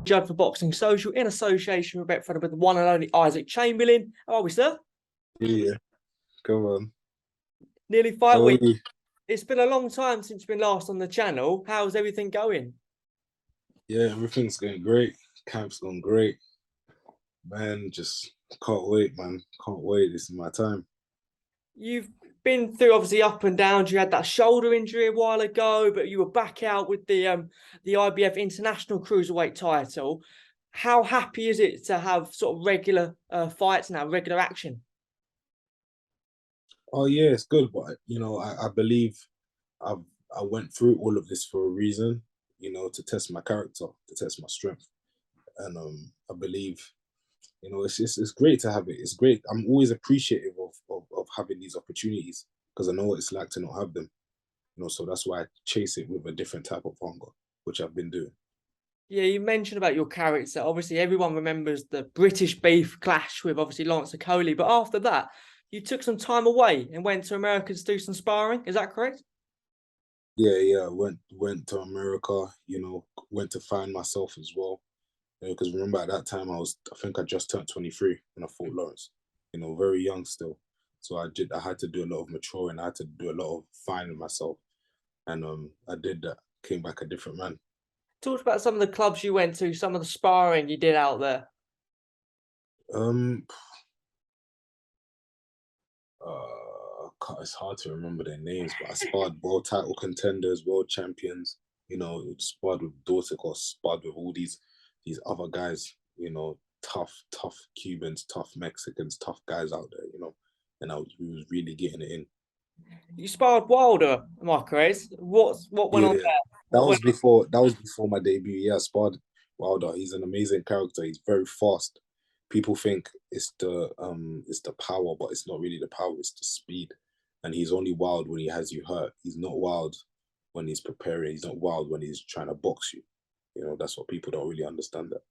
Judd for Boxing Social in association with Betfred with the one and only Isaac Chamberlain. How are we, sir? Yeah, come on. Nearly 5 How are weeks. you? It's been a long time since you've been last on the channel. How's everything going? Yeah, everything's going great. Camp's going great. Man, just can't wait, man. Can't wait. This is my time. You've been through obviously up and downs. You had that shoulder injury a while ago, but you were back out with the IBF International Cruiserweight title. How happy is it to have sort of regular fights now, regular action? Oh yeah, it's good, but I believe I I went through all of this for a reason, to test my character, to test my strength. And I believe, it's great to have it. It's great. I'm always appreciative of having these opportunities because I know what it's like to not have them. So that's why I chase it with a different type of hunger, which I've been doing. Yeah, you mentioned about your character. Obviously, everyone remembers the British beef clash with obviously Lance Okolie. But after that, you took some time away and went to America to do some sparring. Is that correct? Yeah. Went to America. Went to find myself as well. Because remember at that time I think I just turned 23 when I fought Lawrence. Very young still. So I had to do a lot of maturing. I had to do a lot of finding myself, and I did that. Came back a different man. Talk about some of the clubs you went to, some of the sparring you did out there. Um, it's hard to remember their names, but I sparred world title contenders, world champions. Sparred with Dortic, sparred with all these other guys. Tough Cubans, tough Mexicans, tough guys out there. And we was really getting it in. You sparred Wilder, am I correct? What went on Yeah, there? that was before my debut. Yeah, I sparred Wilder. He's an amazing character. He's very fast. People think it's the power, but it's not really the power. It's the speed. And he's only wild when he has you hurt. He's not wild when he's preparing. He's not wild when he's trying to box you. That's what people don't really understand. That.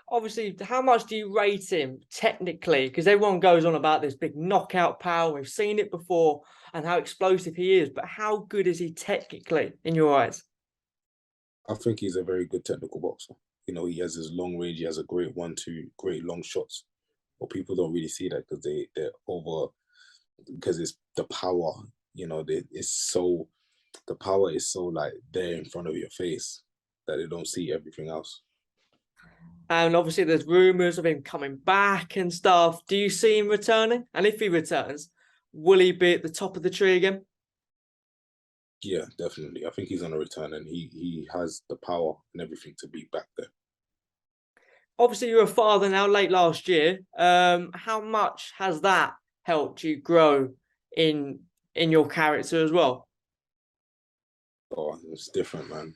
Obviously, how much do you rate him technically? Because everyone goes on about this big knockout power. We've seen it before and how explosive he is. But how good is he technically in your eyes? I think he's a very good technical boxer. He has his long range. He has a great 1-2, great long shots. But people don't really see that because they're over, because it's the power. The power is so like there in front of your face that they don't see everything else. And obviously, there's rumors of him coming back and stuff. Do you see him returning? And if he returns, will he be at the top of the tree again? Yeah, definitely. I think he's on a return, and he has the power and everything to be back there. Obviously, you're a father now, late last year. How much has that helped you grow in your character as well? Oh, it's different, man.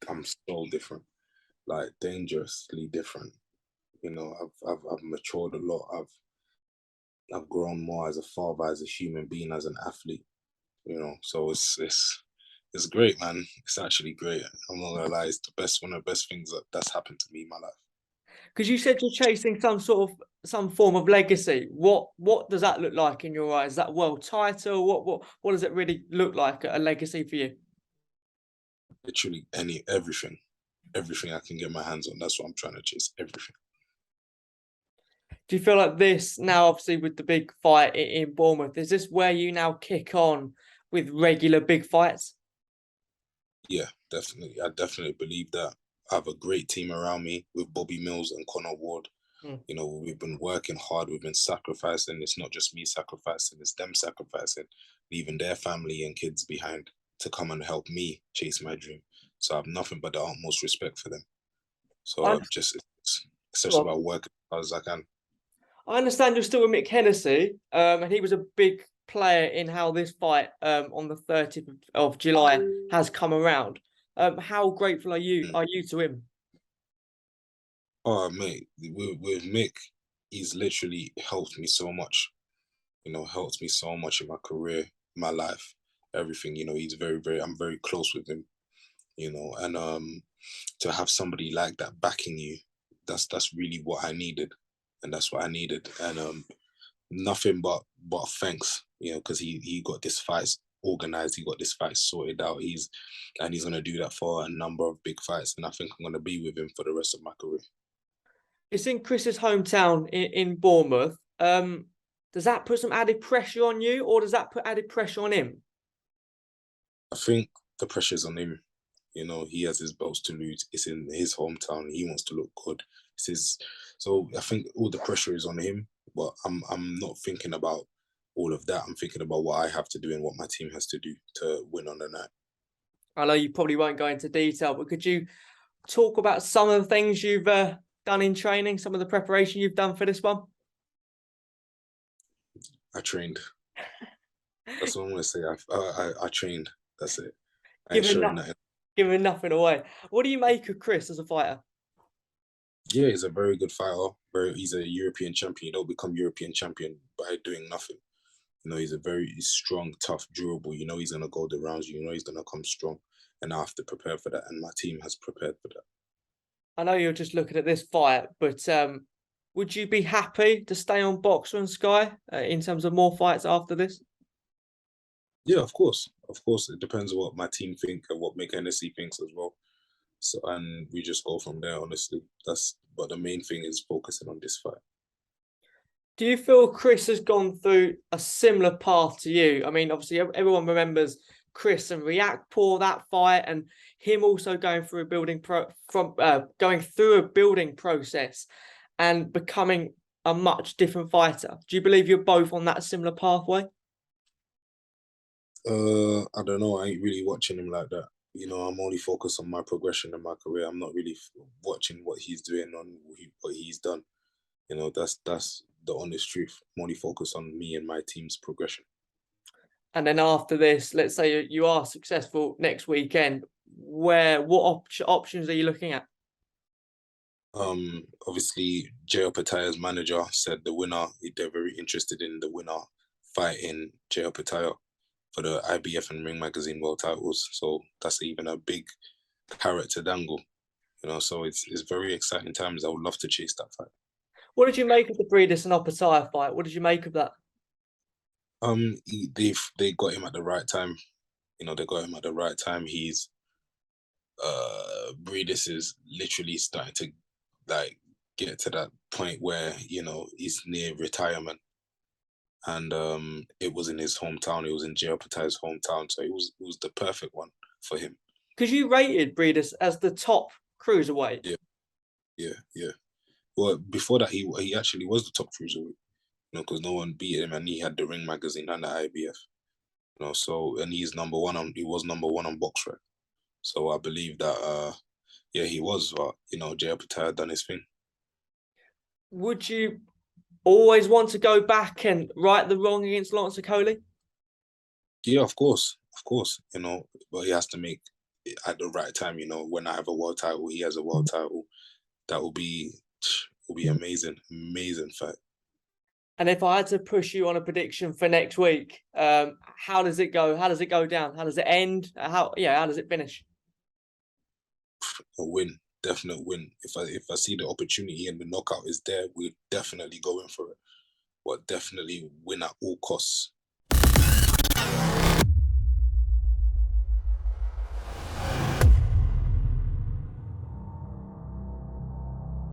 I'm so different, like dangerously different. I've matured a lot. I've grown more as a father, as a human being, as an athlete. So it's great, man. It's actually great. I'm not gonna lie, it's one of the best things that's happened to me in my life. Because you said you're chasing some form of legacy. What does that look like in your eyes? Is that world title? What does it really look like, a legacy for you? Literally everything I can get my hands on. That's what I'm trying to chase. Everything. Do you feel like this now, obviously with the big fight in Bournemouth, is this where you now kick on with regular big fights? Yeah, definitely. I definitely believe that. I have a great team around me with Bobby Mills and Connor Ward. We've been working hard. We've been sacrificing. It's not just me sacrificing, it's them sacrificing, leaving their family and kids behind to come and help me chase my dream. So I have nothing but the utmost respect for them. So it's just about working as hard as I can. I understand you're still with Mick Hennessy, and he was a big player in how this fight on the 30th of July has come around. How grateful are you to him? Oh, mate, with Mick, he's literally helped me so much. Helped me so much in my career, my life, everything. He's I'm very close with him. And to have somebody like that backing you, that's really what I needed, and that's what I needed. And nothing but thanks, because he got this fight organized. He got this fight sorted out. He's gonna do that for a number of big fights, and I think I'm gonna be with him for the rest of my career. It's in Chris's hometown in Bournemouth. Does that put some added pressure on you, or does that put added pressure on him? I think the pressure's on him. You know, he has his belts to lose. It's in his hometown. He wants to look good. So I think all the pressure is on him. But I'm not thinking about all of that. I'm thinking about what I have to do and what my team has to do to win on the night. I know you probably won't go into detail, but could you talk about some of the things you've done in training, some of the preparation you've done for this one? I trained. That's what I'm gonna say. I trained. That's it. Giving nothing away. What do you make of Chris as a fighter? Yeah, he's a very good fighter. He's a European champion. You don't become European champion by doing nothing. You know, he's a very strong, tough, durable. You know, he's gonna go the rounds. You know, he's gonna come strong, and I have to prepare for that. And my team has prepared for that. I know you're just looking at this fight, but would you be happy to stay on Boxer and Sky in terms of more fights after this? Yeah, of course. Of course, it depends on what my team think and what Mick Hennessy thinks as well. So, and we just go from there, honestly. But the main thing is focusing on this fight. Do you feel Chris has gone through a similar path to you? I mean, obviously, everyone remembers Chris and Reactpour, that fight, and him also going through going through a building process and becoming a much different fighter. Do you believe you're both on that similar pathway? I don't know. I ain't really watching him like that. You know, I'm only focused on my progression in my career. I'm not really watching what he's doing what he's done. You know, that's the honest truth. I'm only focused on me and my team's progression. And then after this, let's say you are successful next weekend. What options are you looking at? Obviously, Jay Opetaya's manager said they're very interested in the winner fighting Jay Opetaya for the IBF and Ring Magazine world titles. So that's even a big carrot to dangle, you know. So it's very exciting times. I would love to chase that fight. What did you make of the Breedis and Opetaya fight? What did you make of that? They got him at the right time. You know, they got him at the right time. He's Breedis is literally starting to like get to that point where, you know, he's near retirement. And it was in his hometown. It was in Jay Opetaya's hometown, so it was the perfect one for him. Because you rated Breedis as the top cruiserweight. Yeah. Well, before that, he actually was the top cruiserweight. You know, because no one beat him, and he had the Ring Magazine and the IBF. You know, so and he was number one on BoxRec. So I believe that he was. You know, Jay Opetaya done his thing. Would you always want to go back and right the wrong against Lawrence Okolie? Yeah, of course. You know, but he has to make it at the right time. You know, when I have a world title, he has a world title. That will be amazing fight. And if I had to push you on a prediction for next week, how does it go? How does it go down? How does it end? How does it finish? A win, definite win. If I see the opportunity and the knockout is there, we're definitely going for it. But definitely win at all costs.